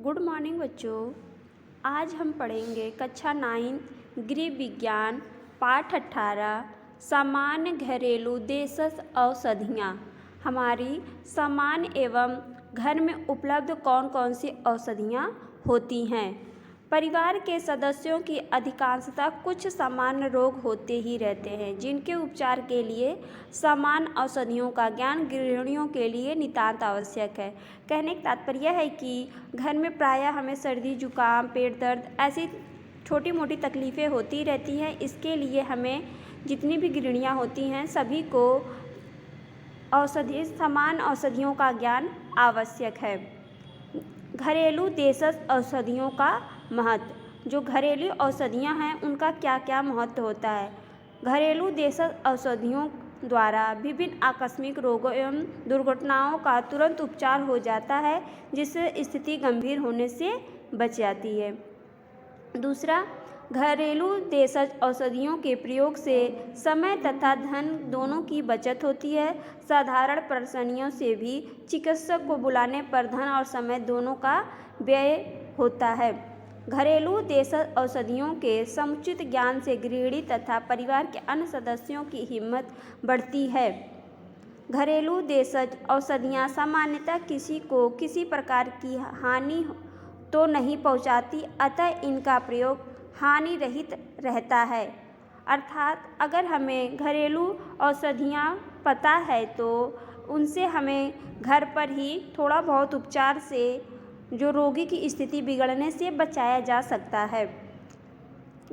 Good morning बच्चों। आज हम पढ़ेंगे कक्षा 9 गृह विज्ञान पाठ 18 सामान्य घरेलू देशज औषधियाँ। हमारी सामान्य एवं घर में उपलब्ध कौन कौन सी औषधियाँ होती हैं। परिवार के सदस्यों की अधिकांशतः कुछ सामान्य रोग होते ही रहते हैं, जिनके उपचार के लिए सामान्य औषधियों का ज्ञान गृहिणियों के लिए नितांत आवश्यक है। कहने का तात्पर्य है कि घर में प्रायः हमें सर्दी जुकाम पेट दर्द ऐसी छोटी मोटी तकलीफ़ें होती रहती हैं। इसके लिए हमें जितनी भी गृहिणियाँ होती हैं सभी को सामान्य औषधियों का ज्ञान आवश्यक है। घरेलू देशज औषधियों का महत्व। जो घरेलू औषधियाँ हैं उनका क्या क्या महत्व होता है। घरेलू देशज औषधियों द्वारा विभिन्न आकस्मिक रोगों एवं दुर्घटनाओं का तुरंत उपचार हो जाता है, जिससे स्थिति गंभीर होने से बच जाती है। दूसरा, घरेलू देशज औषधियों के प्रयोग से समय तथा धन दोनों की बचत होती है। साधारण परेशानियों से भी चिकित्सक को बुलाने पर धन और समय दोनों का व्यय होता है। घरेलू देशज औषधियों के समुचित ज्ञान से गृहिणी तथा परिवार के अन्य सदस्यों की हिम्मत बढ़ती है। घरेलू देशज औषधियाँ सामान्यतः किसी को किसी प्रकार की हानि तो नहीं पहुँचाती, अतः इनका प्रयोग हानि रहित रहता है। अर्थात अगर हमें घरेलू औषधियाँ पता है तो उनसे हमें घर पर ही थोड़ा बहुत उपचार से जो रोगी की स्थिति बिगड़ने से बचाया जा सकता है।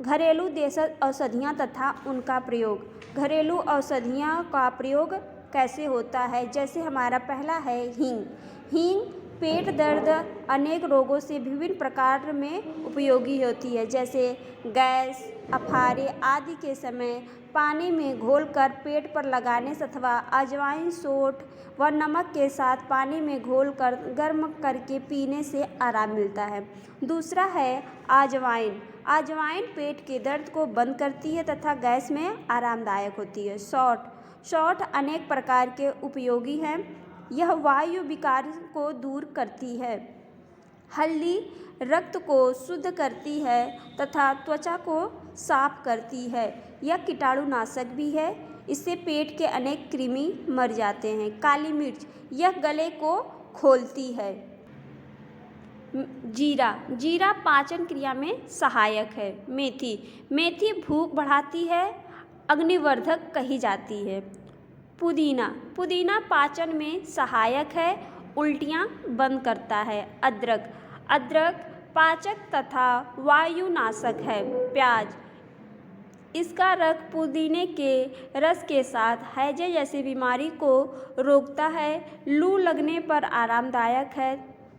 घरेलू देशज औषधियाँ तथा उनका प्रयोग। घरेलू औषधियाँ का प्रयोग कैसे होता है, जैसे हमारा पहला है हींग। हींग पेट दर्द अनेक रोगों से विभिन्न प्रकार में उपयोगी होती है, जैसे गैस अफारे आदि के समय पानी में घोलकर पेट पर लगाने से अथवा अजवाइन सोंठ व नमक के साथ पानी में घोलकर गर्म करके पीने से आराम मिलता है। दूसरा है अजवाइन। अजवाइन पेट के दर्द को बंद करती है तथा गैस में आरामदायक होती है। सौंठ अनेक प्रकार के उपयोगी हैं, यह वायु विकार को दूर करती है। हल्दी रक्त को शुद्ध करती है तथा त्वचा को साफ करती है। यह कीटाणुनाशक भी है, इससे पेट के अनेक कृमि मर जाते हैं। काली मिर्च यह गले को खोलती है। जीरा पाचन क्रिया में सहायक है। मेथी भूख बढ़ाती है, अग्निवर्धक कही जाती है। पुदीना पाचन में सहायक है, उल्टियाँ बंद करता है। अदरक पाचक तथा वायुनाशक है। प्याज इसका रस पुदीने के रस के साथ हैजे जैसी बीमारी को रोकता है, लू लगने पर आरामदायक है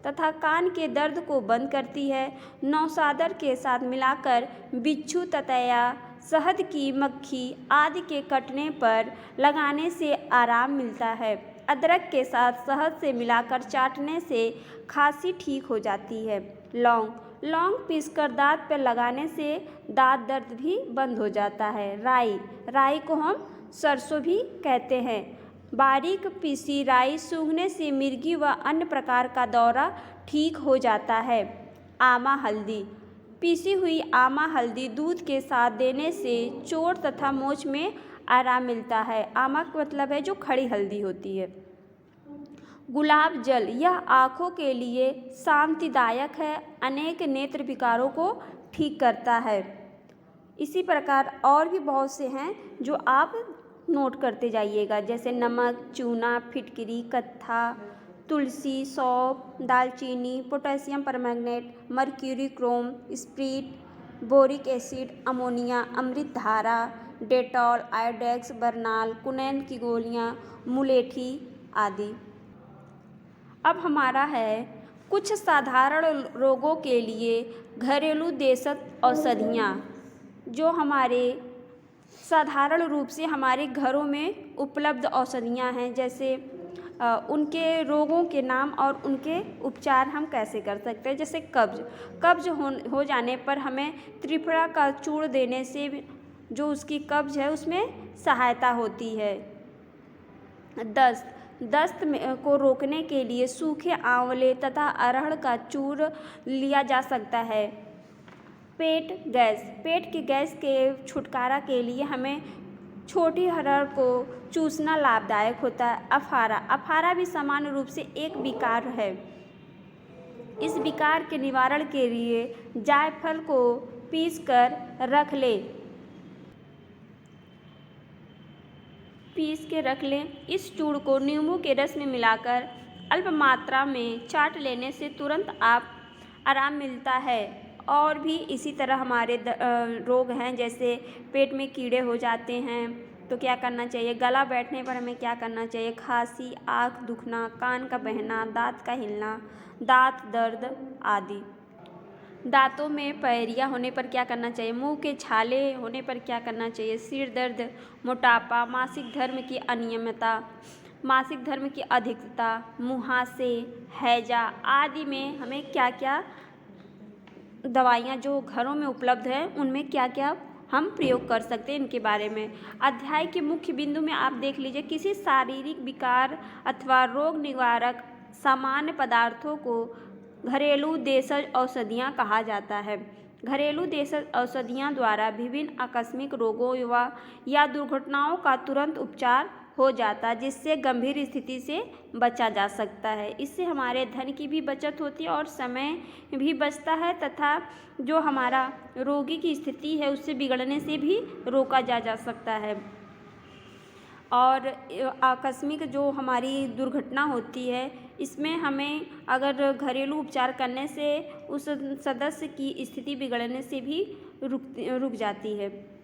तथा कान के दर्द को बंद करती है। नौशादर के साथ मिलाकर बिच्छू ततैया शहद की मक्खी आदि के कटने पर लगाने से आराम मिलता है। अदरक के साथ शहद से मिलाकर चाटने से खांसी ठीक हो जाती है। लौंग पीसकर दांत पर लगाने से दांत दर्द भी बंद हो जाता है। राई को हम सरसों भी कहते हैं। बारीक पीसी राई सूंघने से मिर्गी व अन्य प्रकार का दौरा ठीक हो जाता है। आमा हल्दी पीसी हुई आमा हल्दी दूध के साथ देने से चोट तथा मोच में आराम मिलता है। आमा का मतलब है जो खड़ी हल्दी होती है। गुलाब जल यह आँखों के लिए शांतिदायक है, अनेक नेत्र विकारों को ठीक करता है। इसी प्रकार और भी बहुत से हैं जो आप नोट करते जाइएगा, जैसे नमक, चूना, फिटकरी, कत्था, तुलसी, सौंफ, दालचीनी, potassium permanganate, mercury chrome, spirit, boric acid, ammonia, Amritdhara, Dettol, Iodex, Burnol, कुनैन की गोलियाँ, मुलेठी आदि। अब हमारा है कुछ साधारण रोगों के लिए घरेलू देशज औषधियाँ, जो हमारे साधारण रूप से हमारे घरों में उपलब्ध औषधियाँ हैं। जैसे उनके रोगों के नाम और उनके उपचार हम कैसे कर सकते हैं। जैसे कब्ज हो जाने पर हमें त्रिफला का चूर्ण देने से जो उसकी कब्ज है उसमें सहायता होती है। को रोकने के लिए सूखे आंवले तथा अरहर का चूर्ण लिया जा सकता है। पेट के गैस के छुटकारा के लिए हमें छोटी अरहर को चूसना लाभदायक होता है। अफारा भी सामान्य रूप से एक विकार है। इस विकार के निवारण के लिए जायफल को पीस के रख लें। इस चूर्ण को नींबू के रस में मिलाकर अल्प मात्रा में चाट लेने से तुरंत आराम मिलता है। और भी इसी तरह हमारे रोग हैं, जैसे पेट में कीड़े हो जाते हैं तो क्या करना चाहिए, गला बैठने पर हमें क्या करना चाहिए, खांसी, आँख दुखना, कान का बहना, दांत का हिलना, दांत दर्द आदि। दांतों में पैरिया होने पर क्या करना चाहिए, मुंह के छाले होने पर क्या करना चाहिए, सिर दर्द, मोटापा, मासिक धर्म की अनियमितता, मासिक धर्म की अधिकता, मुहासे, हैजा आदि में हमें क्या क्या दवाइयाँ जो घरों में उपलब्ध हैं उनमें क्या क्या हम प्रयोग कर सकते हैं, इनके बारे में। अध्याय के मुख्य बिंदु में आप देख लीजिए, किसी शारीरिक विकार अथवा रोग निवारक सामान्य पदार्थों को घरेलू देशज औषधियाँ कहा जाता है। घरेलू देशज औषधियाँ द्वारा विभिन्न आकस्मिक रोगों या दुर्घटनाओं का तुरंत उपचार हो जाता है, जिससे गंभीर स्थिति से बचा जा सकता है। इससे हमारे धन की भी बचत होती है और समय भी बचता है तथा जो हमारा रोगी की स्थिति है उससे बिगड़ने से भी रोका जा सकता है। और आकस्मिक जो हमारी दुर्घटना होती है इसमें हमें अगर घरेलू उपचार करने से उस सदस्य की स्थिति बिगड़ने से भी रुक जाती है।